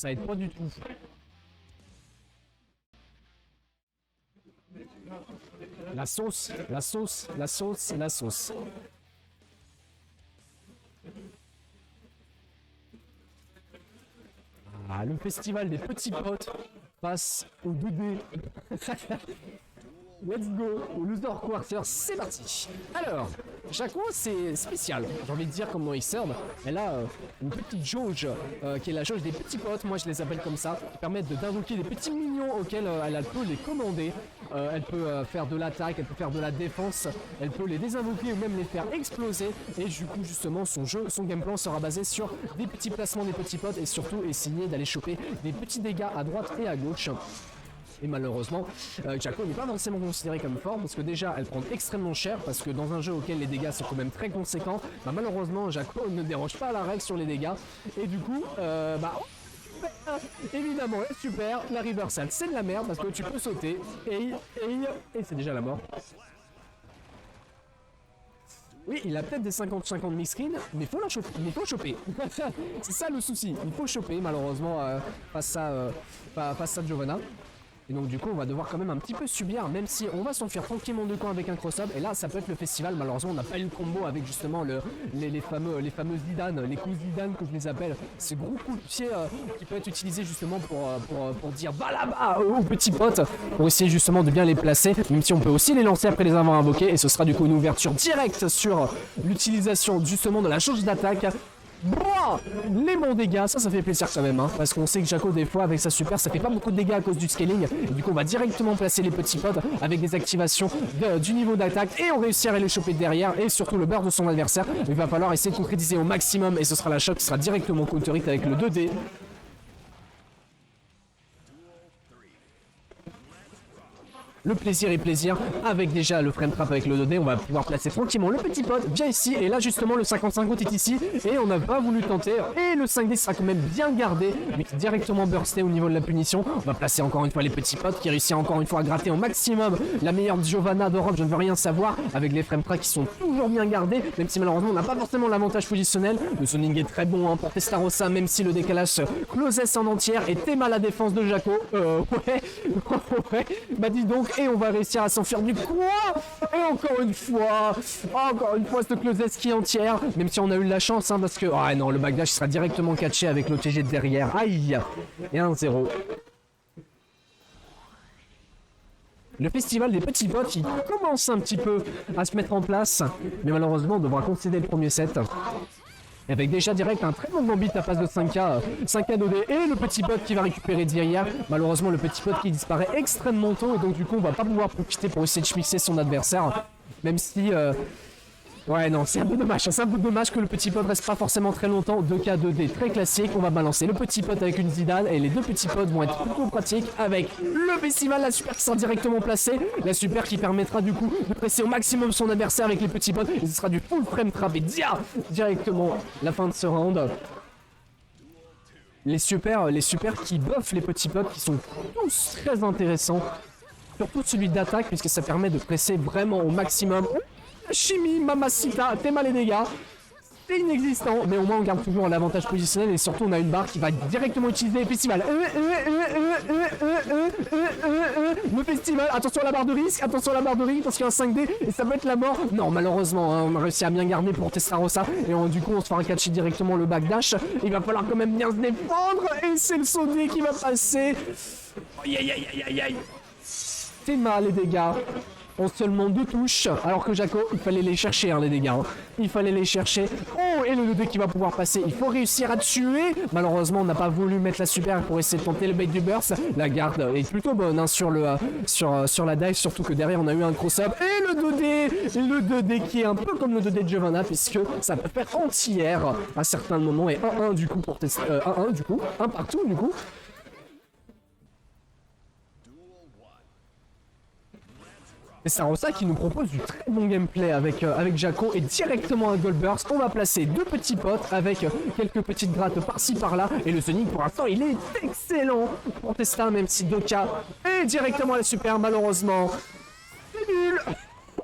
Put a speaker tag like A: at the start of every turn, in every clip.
A: Ça aide pas du tout. La sauce, la sauce, la sauce, la sauce. Ah, le festival des petits potes passe au 2D. Let's go, au loser quarter, c'est parti. Alors, Jaco c'est spécial, j'ai envie de dire comment il serve. Elle a une petite jauge qui est la jauge des petits potes, moi je les appelle comme ça, qui permettent d'invoquer des petits minions auxquels elle peut les commander. Elle peut faire de l'attaque, elle peut faire de la défense, elle peut les désinvoquer ou même les faire exploser. Et du coup justement son game plan sera basé sur des petits placements des petits potes et surtout essayer d'aller choper des petits dégâts à droite et à gauche. Et malheureusement, Jaco n'est pas forcément considérée comme fort parce que déjà elle prend extrêmement cher parce que dans un jeu auquel les dégâts sont quand même très conséquents, bah malheureusement Jaco ne déroge pas à la règle sur les dégâts et du coup, évidemment, super, la reversal c'est de la merde parce que tu peux sauter et c'est déjà la mort. Oui, il a peut-être des 50-50 mix-screen, mais faut la choper. Il faut choper. C'est ça le souci. Il faut choper, malheureusement, face à Giovanna. Et donc du coup on va devoir quand même un petit peu subir, même si on va s'enfuir tranquillement de camp avec un cross-up. Et là ça peut être le festival, malheureusement on n'a pas eu le combo avec justement les fameux Zidane, les coups Zidane que je les appelle. Ce gros coup de pied qui peut être utilisé justement pour dire va là-bas aux petits potes, pour essayer justement de bien les placer, même si on peut aussi les lancer après les avoir invoqués. Et ce sera du coup une ouverture directe sur l'utilisation justement de la jauge d'attaque. Boah, les bons dégâts, ça fait plaisir quand même, hein, parce qu'on sait que Jaco des fois avec sa super ça fait pas beaucoup de dégâts à cause du scaling, et du coup on va directement placer les petits potes avec des activations du niveau d'attaque et on réussira à les choper derrière et surtout le beurre de son adversaire. Il va falloir essayer de concrétiser au maximum et ce sera la shot qui sera directement counter hit avec le 2D. Le plaisir est plaisir, avec déjà le frame trap avec le 2D, on va pouvoir placer tranquillement le petit pote, viens ici, et là justement le 50-50 est ici, et on n'a pas voulu tenter, et le 5D sera quand même bien gardé, mais directement bursté au niveau de la punition. On va placer encore une fois les petits potes, qui réussissent encore une fois à gratter au maximum la meilleure Giovanna d'Europe, je ne veux rien savoir, avec les frame tracks qui sont toujours bien gardés, même si malheureusement on n'a pas forcément l'avantage positionnel. Le zoning est très bon hein, pour Testarossa, même si le décalage se closesse en entière, et Théma la défense de Jaco, ouais, bah dis donc. Et on va réussir à s'enfuir du quoi. Et encore une fois cette closesse qui est entière. Même si on a eu de la chance, hein, parce que... Ah non, le backdash sera directement catché avec l'OTG de derrière. Aïe. Et 1-0. Le festival des petits potes, il commence un petit peu à se mettre en place. Mais malheureusement, on devra concéder le premier set. Avec déjà direct un très bon gambit à passe de 5K, 5K d'OD et le petit pote qui va récupérer derrière. Malheureusement le petit pote qui disparaît extrêmement tôt et donc du coup on va pas pouvoir profiter pour essayer de schmixer son adversaire. Même si... Ouais non, c'est un peu dommage, que le petit pote reste pas forcément très longtemps. 2K 2D très classique, on va balancer le petit pote avec une Zidane et les deux petits potes vont être plutôt pratiques avec le festival, la super qui sera directement placée, la super qui permettra du coup de presser au maximum son adversaire avec les petits potes et ce sera du full frame trap et directement la fin de ce round. Les super qui buffent les petits potes qui sont tous très intéressants, surtout celui d'attaque puisque ça permet de presser vraiment au maximum. Chimie, Mamacita, Théma les dégâts, c'est inexistant, mais au moins on garde toujours l'avantage positionnel et surtout on a une barre qui va directement utiliser le festival. Le festival, attention à la barre de risque, parce qu'il y a un 5D et ça peut être la mort. Non, malheureusement, hein, on a réussi à bien garder pour Testarossa et du coup on se fera catcher directement le backdash. Il va falloir quand même bien se défendre et c'est le Sodé qui va passer. Aïe. Théma les dégâts. En seulement 2 touches, alors que Jaco, il fallait les chercher hein, les dégâts, hein. Il fallait les chercher. Oh, et le 2D qui va pouvoir passer, il faut réussir à tuer. Malheureusement, on n'a pas voulu mettre la super pour essayer de tenter le bait du burst. La garde est plutôt bonne hein, sur la dive, surtout que derrière on a eu un cross-up. Et le 2D qui est un peu comme le 2D de Giovanna, puisque ça peut faire entière à certains moments. Et 1-1 du coup pour tester, 1-1 du coup, 1 partout du coup. Et Testarossa qui nous propose du très bon gameplay avec Jaco et directement un Gold Burst. On va placer 2 petits potes avec quelques petites grattes par-ci par-là. Et le Sonic pour l'instant il est excellent pour Testa, même si 2K. Et directement la super malheureusement. C'est nul.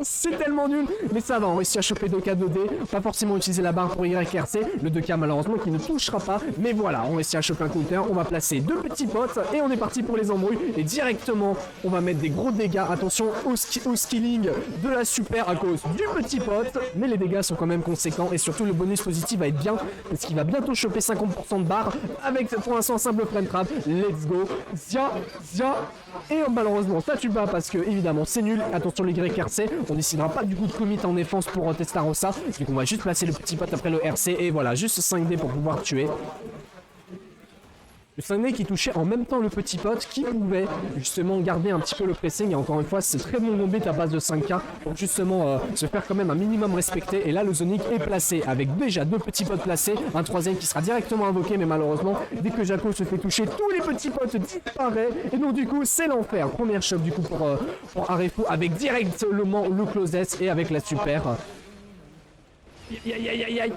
A: C'est tellement nul, mais ça va, on réussit à choper 2K 2D, pas forcément utiliser la barre pour YRC, le 2K malheureusement qui ne touchera pas, mais voilà, on réussit à choper un counter, on va placer 2 petits potes, et on est parti pour les embrouilles, et directement, on va mettre des gros dégâts, attention au skilling de la super à cause du petit pote, mais les dégâts sont quand même conséquents, et surtout le bonus positif va être bien, parce qu'il va bientôt choper 50% de barre, avec pour l'instant un simple frame trap, let's go, zia, et malheureusement ça tue pas, parce que évidemment c'est nul, attention le YRC, on décidera pas du coup de commit en défense pour Testarossa, donc on va juste placer le petit pote après le RC, et voilà, juste 5D pour pouvoir tuer. Le 5D qui touchait en même temps le petit pote qui pouvait justement garder un petit peu le pressing, et encore une fois c'est très bon gambit à base de 5K pour justement se faire quand même un minimum respecter, et là le Zonic est placé avec déjà 2 petits potes placés, un troisième qui sera directement invoqué, mais malheureusement dès que Jaco se fait toucher tous les petits potes disparaissent, et donc du coup c'est l'enfer. Première choc du coup pour Arefu avec directement le closest et avec la super. Aïe.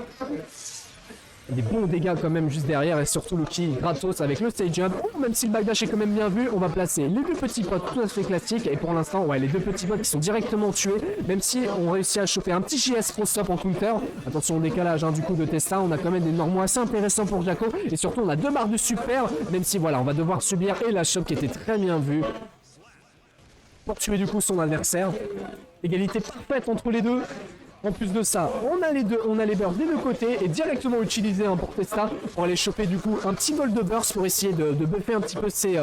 A: Des bons dégâts quand même juste derrière, et surtout le kill gratos avec le stage jump. Même si le backdash est quand même bien vu, on va placer les 2 petits potes tout à fait classiques, et pour l'instant ouais, les 2 petits potes qui sont directement tués, même si on réussit à choper un petit JS cross stop en counter. Attention au décalage du coup de Testa, on a quand même des normaux assez intéressants pour Jaco, et surtout on a 2 barres de super, même si voilà on va devoir subir, et la choc qui était très bien vue pour tuer du coup son adversaire. Égalité parfaite entre les deux. En plus de ça, on a les bursts des 2 côtés, et directement utilisé pour Testa pour aller choper du coup un petit gold de burst pour essayer de buffer un petit peu ses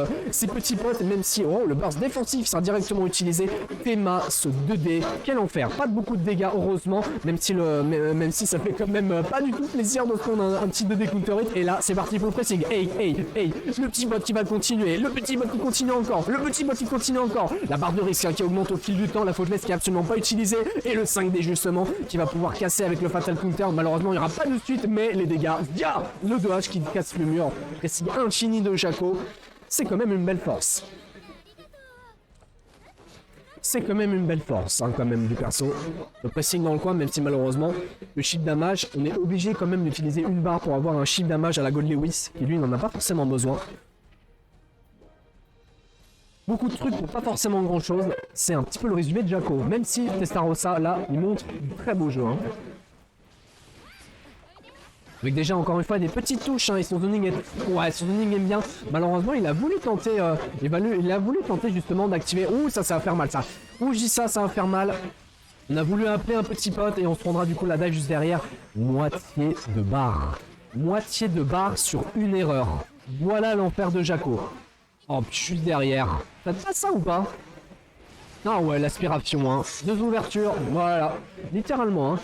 A: petits potes, même si le burst défensif sera directement utilisé. Théma, ce 2D, quel enfer, pas de beaucoup de dégâts heureusement, même si ça fait quand même pas du tout plaisir de prendre un petit 2D counter hit, et là c'est parti pour le pressing. Hey, le petit bot qui va continuer, le petit bot qui continue encore, la barre de risque qui augmente au fil du temps, la faultless qui est absolument pas utilisée, et le 5D justement qui va pouvoir casser avec le fatal counter. Malheureusement il n'y aura pas de suite, mais les dégâts, le 2H qui casse le mur, pressing infini de Jaco, c'est quand même une belle force. C'est quand même une belle force quand même du perso. Le pressing dans le coin, même si malheureusement le shield damage, on est obligé quand même d'utiliser une barre pour avoir un shield damage à la God Lewis, qui lui n'en a pas forcément besoin. Beaucoup de trucs pour pas forcément grand chose, c'est un petit peu le résumé de Jaco, même si Testarossa là il montre un très beau jeu. Avec déjà encore une fois des petites touches, et son zoning est bien. Malheureusement il a voulu tenter, il a voulu tenter justement d'activer. Ouh ça va faire mal ça. Ouh je dis ça va faire mal. On a voulu appeler un petit pote, et on se prendra du coup la dive juste derrière. Moitié de barre. Moitié de barre sur une erreur. Voilà l'enfer de Jaco. Oh, juste derrière. Ça te passe ça ou pas? Ah ouais, l'aspiration, 2 ouvertures, voilà. Littéralement,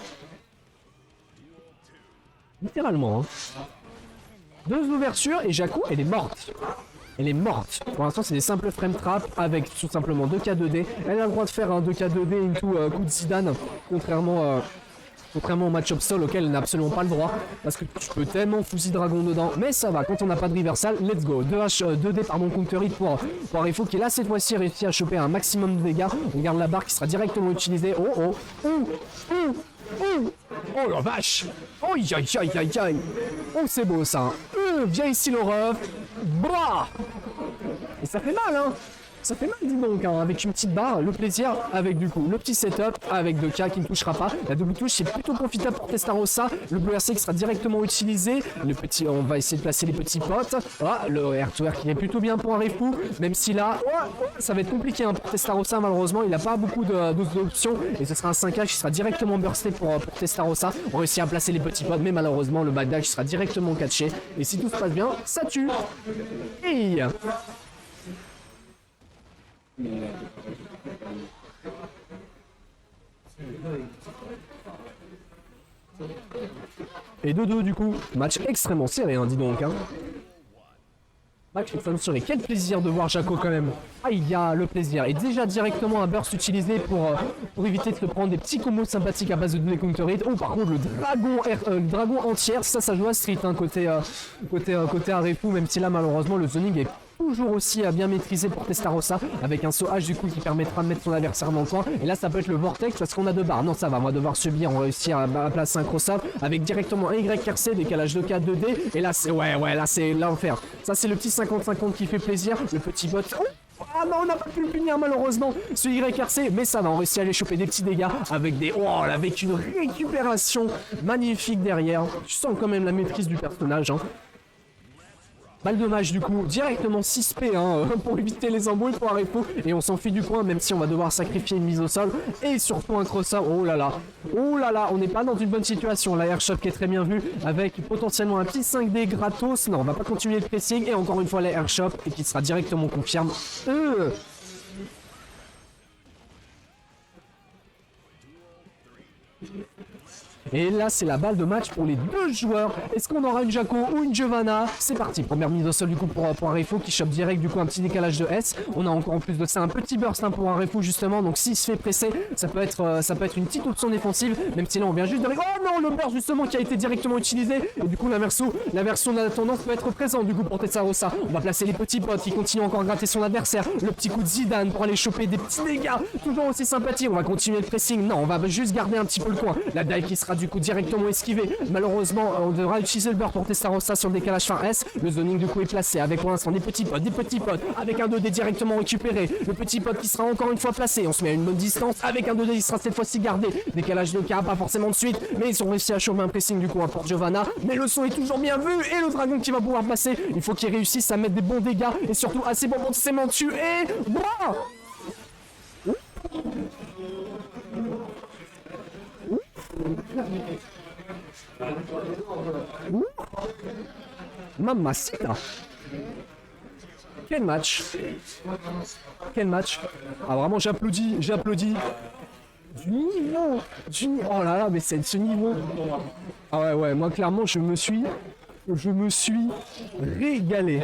A: Littéralement, 2 ouvertures, et Jaco, elle est morte. Elle est morte. Pour l'instant, c'est des simples frame traps avec tout simplement 2K 2D. Elle a le droit de faire un 2K 2D into coup de Zidane, contrairement au match-up sol auquel elle n'a absolument pas le droit, parce que tu peux tellement fusil dragon dedans, mais ça va, quand on n'a pas de reversal, let's go. 2D counter hit pour Arefu qui là cette fois-ci réussit à choper un maximum de dégâts. On garde la barre qui sera directement utilisée. Oh la vache. Aïe. Oh c'est beau ça. Viens ici le ref. Blah. Et ça fait mal Ça fait mal, dis donc, avec une petite barre, le plaisir, avec du coup le petit setup, avec 2K qui ne touchera pas. La double touche, c'est plutôt profitable pour Testarossa. Le bleu RC qui sera directement utilisé. Le petit, on va essayer de placer les petits potes. Le R2R qui est plutôt bien pour Arefu, même si là, ça va être compliqué pour Testarossa, malheureusement. Il n'a pas beaucoup d'options, et ce sera un 5H qui sera directement bursté pour Testarossa. On réussit à placer les petits potes, mais malheureusement, le backdash sera directement catché. Et si tout se passe bien, ça tue. Hey. Et 2-2 du coup, match extrêmement serré, dis donc. Match extrêmement serré. Quel plaisir de voir Jaco quand même. Il y a le plaisir. Et déjà directement un burst utilisé pour éviter de se prendre des petits combos sympathiques à base de données counter hit. Oh par contre le dragon entière, ça joue à street côté Arefu, même si là malheureusement le zoning est toujours aussi bien maîtrisé pour Testarossa, avec un saut H du coup qui permettra de mettre son adversaire dans le coin. Et là ça peut être le vortex parce qu'on a 2 barres. Non ça va, on va devoir subir, on va réussir à placer un cross-up avec directement un YRC, décalage 2K 2D. Et là c'est là c'est l'enfer. Ça c'est le petit 50-50 qui fait plaisir. Le petit bot. Ah non, on n'a pas pu le punir malheureusement, ce YRC, mais ça va, on réussit à aller choper des petits dégâts avec des... Oh, avec une récupération magnifique derrière. Tu sens quand même la maîtrise du personnage, hein. Balle de mage du coup, directement 6P hein, pour éviter les embrouilles pour Arepo. Et on s'enfuit du coin même si on va devoir sacrifier une mise au sol. Et surtout un crosseur, oh là là, on n'est pas dans une bonne situation. La airshot qui est très bien vue avec potentiellement un petit 5D gratos. Non, on va pas continuer le pressing. Et encore une fois la airshot et qui sera directement confirme. Et là, c'est la balle de match pour les deux joueurs. Est-ce qu'on aura une Jaco ou une Giovanna? C'est parti. Première mise au sol du coup pour Arepo qui chope direct du coup un petit décalage de S. On a encore en plus de ça un petit burst hein, pour Arepo justement. Donc s'il se fait presser, ça peut être une petite option défensive. Même si là, on vient juste de... Oh non, le burst justement qui a été directement utilisé. Et du coup, la version de la tendance peut être présente du coup pour Tessarossa. On va placer les petits potes qui continuent encore à gratter son adversaire. Le petit coup de Zidane pour aller choper des petits dégâts. Toujours aussi sympathique. On va continuer le pressing. Non, on va juste garder un petit peu le coin. La dive qui sera du coup directement esquivé. Malheureusement, on devra utiliser le beurre pour Tessarossa sur le décalage fin S. Le zoning du coup est placé avec pour l'instant des petits potes, avec un 2D directement récupéré. Le petit pote qui sera encore une fois placé. On se met à une bonne distance avec un 2D qui sera cette fois-ci gardé. Décalage de cas, pas forcément de suite, mais ils ont réussi à choper un pressing du coup hein, pour Giovanna. Mais le son est toujours bien vu et le dragon qui va pouvoir passer. Il faut qu'il réussisse à mettre des bons dégâts et surtout assez bon pour s'aimer dessus et... Wow. Mamacita. Quel match. Quel match. Ah vraiment j'applaudis. Du niveau. Oh là là mais c'est ce niveau. Ah ouais moi clairement je me suis régalé.